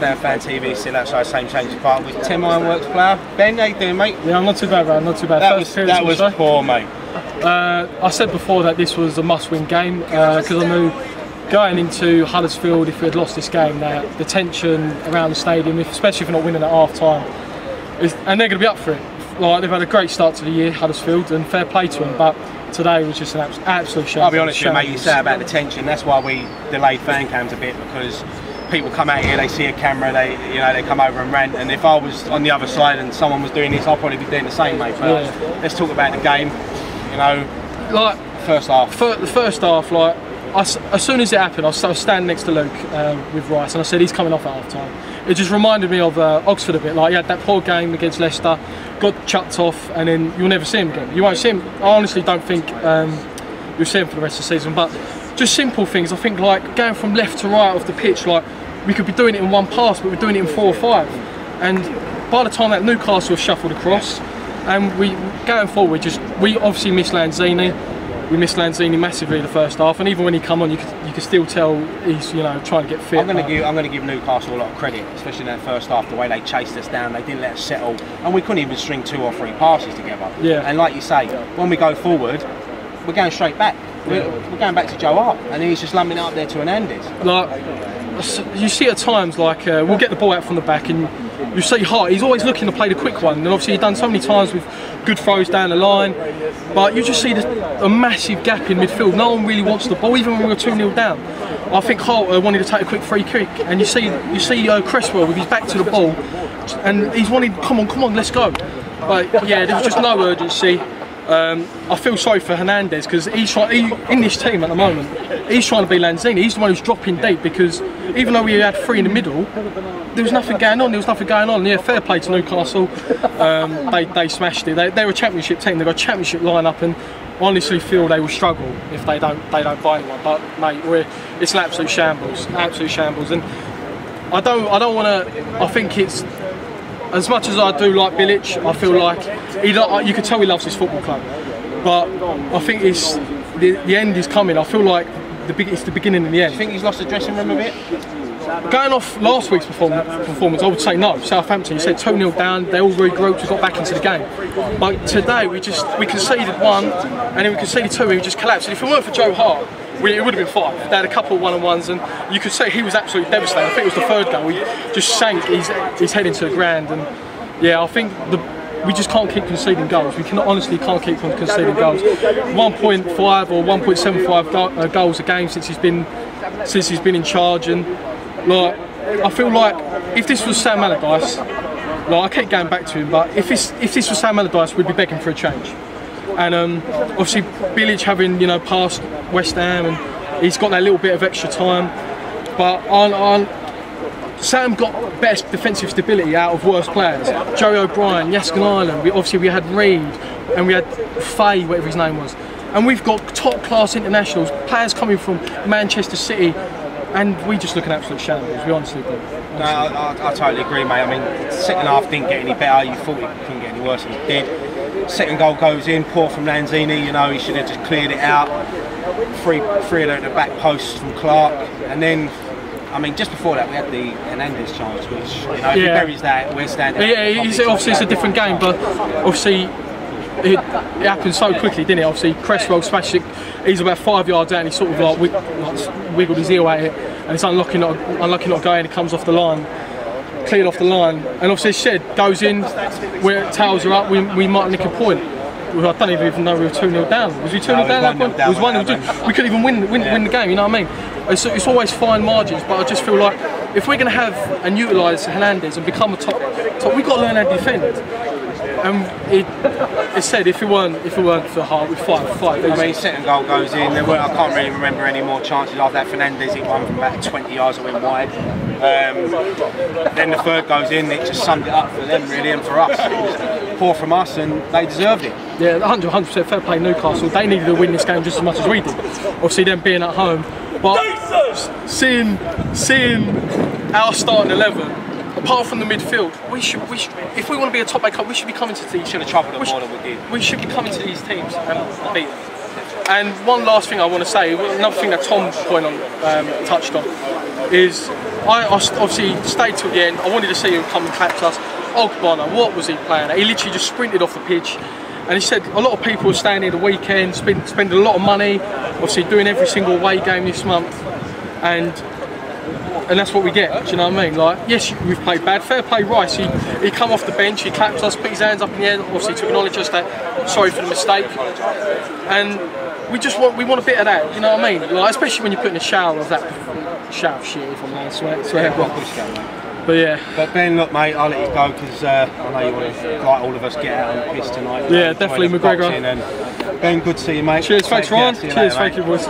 Western Fan TV, still outside St James's Park with Tim Ironworks player. Ben, how you doing, mate? Yeah, I'm not too bad, man. Not too bad. That was poor, mate. I said before that this was a must-win game because I knew going into Huddersfield, if we had lost this game, that the tension around the stadium, especially if we're not winning at half-time, and they're going to be up for it. Like, they've had a great start to the year, Huddersfield, and fair play to them. But today was just an absolute shame. I'll be honest with you, mate. You say about the tension. That's why we delayed fan cams a bit, because people come out here, they see a camera, they come over and rant. And if I was on the other side and someone was doing this, I'd probably be doing the same, mate. But let's talk about the game. You know, like first half. The first half, like as soon as it happened, I was standing next to Luke with Rice, and I said he's coming off at half time. It just reminded me of Oxford a bit. Like, he had that poor game against Leicester, got chucked off, and then you'll never see him again. You won't see him. I honestly don't think you'll see him for the rest of the season. But just simple things. I think, like, going from left to right of the pitch, like, we could be doing it in one pass, but we're doing it in 4 or 5. And by the time that Newcastle was shuffled across, and going forward, we obviously missed Lanzini. We missed Lanzini massively the first half, and even when he come on, you could still tell he's trying to get fit. I'm going to give Newcastle a lot of credit, especially in that first half. The way they chased us down, they didn't let us settle, and we couldn't even string 2 or 3 passes together. Yeah. And like you say, when we go forward, we're going straight back. We're going back to Joe Hart, and he's just lumbing it up there to Hernandez. Like, you see at times, like we'll get the ball out from the back, and you see Hart, he's always looking to play the quick one, and obviously he's done so many times with good throws down the line, but you just see a massive gap in midfield. No one really wants the ball, even when we were 2-0 down. I think Hart wanted to take a quick free kick, and you see Cresswell with his back to the ball, and he's wanting, come on, let's go. But yeah, there was just no urgency. I feel sorry for Hernandez, because in this team at the moment, he's trying to be Lanzini. He's the one who's dropping deep, because even though we had 3 in the middle, there was nothing going on. Yeah, fair play to Newcastle. They smashed it. They're a championship team. They've got a championship lineup, and honestly feel they will struggle if they don't buy anyone. But mate, it's an absolute shambles, and I don't want to. I think it's, as much as I do like Bilic, I feel like you can tell he loves his football club. But I think it's the end is coming. I feel like it's the beginning and the end. Do you think he's lost the dressing room a bit? Going off last week's performance, I would say no. Southampton, you said 2-0 down, they all regrouped, we got back into the game. But today we conceded 1, and then we conceded 2, and we just collapsed. And if it weren't for Joe Hart, it would have been 5. They had a couple of one-on-ones, and you could say he was absolutely devastated. I think it was the 3rd goal. He just sank his head into the ground, and yeah, I think we just can't keep conceding goals. We honestly can't keep conceding goals. 1.5 or 1.75 goals a game since he's been in charge, and like, I feel like if this was Sam Allardyce, like, I keep going back to him, but if this was Sam Allardyce, we'd be begging for a change. And obviously Bilic having passed West Ham, and he's got that little bit of extra time, but Sam got best defensive stability out of worse players. Joey O'Brien, Yaskin Island, we had Reed, and we had Faye, whatever his name was. And we've got top class internationals, players coming from Manchester City, and we just look an absolute shambles, we honestly do. No, I totally agree, mate. I mean, second half didn't get any better. You thought it couldn't get any worse, and it did. Second goal goes in, poor from Lanzini, he should have just cleared it out. Three at the back post from Clark, and then, I mean, just before that we had the Hernandez chance, which, if he buries that, we're standing. Yeah, obviously it's a different game, but obviously it happened so quickly, didn't it? Obviously Cresswell smashed it. He's about 5 yards out, and he sort of like wiggled his heel at it, and it's unlucky not going. It comes off the line, cleared off the line, and obviously Shed goes in where towels are up. We might nick a point. I don't even know we were 2-0 down. Was we 2-0 down at that point? It was 1-0. We couldn't even win the game. You know what I mean? It's always fine margins, but I just feel like if we're going to have and utilise Hernandez and become a top, we've got to learn how to defend. It said if it weren't for Hart, we'd fight. I mean, second goal goes in. I can't really remember any more chances after that. Fernandez hit one from about 20 yards that went wide. Then the 3rd goes in. It just summed it up for them really, and for us. It was poor from us, and they deserved it. Yeah, 100% fair play Newcastle. They needed to win this game just as much as we did. Obviously, them being at home, but seeing our starting 11. Apart from the midfield, if we want to be a top 8 club, we should be coming to these. We should have troubled them more than we did. We should be coming to these teams and beat them. And one last thing I want to say, another thing that Tom touched on, is I obviously stayed till the end. I wanted to see him come and clap to us. Ogbonna, what was he playing at? He literally just sprinted off the pitch. And he said a lot of people are staying here the weekend, spending a lot of money, obviously doing every single away game this month. And that's what we get, do you know what I mean? Like, yes, we've played bad, fair play Rice, he come off the bench, he clapped us, put his hands up in the air, obviously to acknowledge us that, sorry for the mistake. And we want a bit of that, you know what I mean? Like, especially when you're putting a shower of that, shower of shit, if I'm allowed to swear. But yeah. But Ben, look mate, I'll let you go because I know you want to, like all of us, get out and piss tonight. Yeah, definitely McGregor. And Ben, good to see you mate. Cheers, thanks Ryan. Cheers, thank you boys.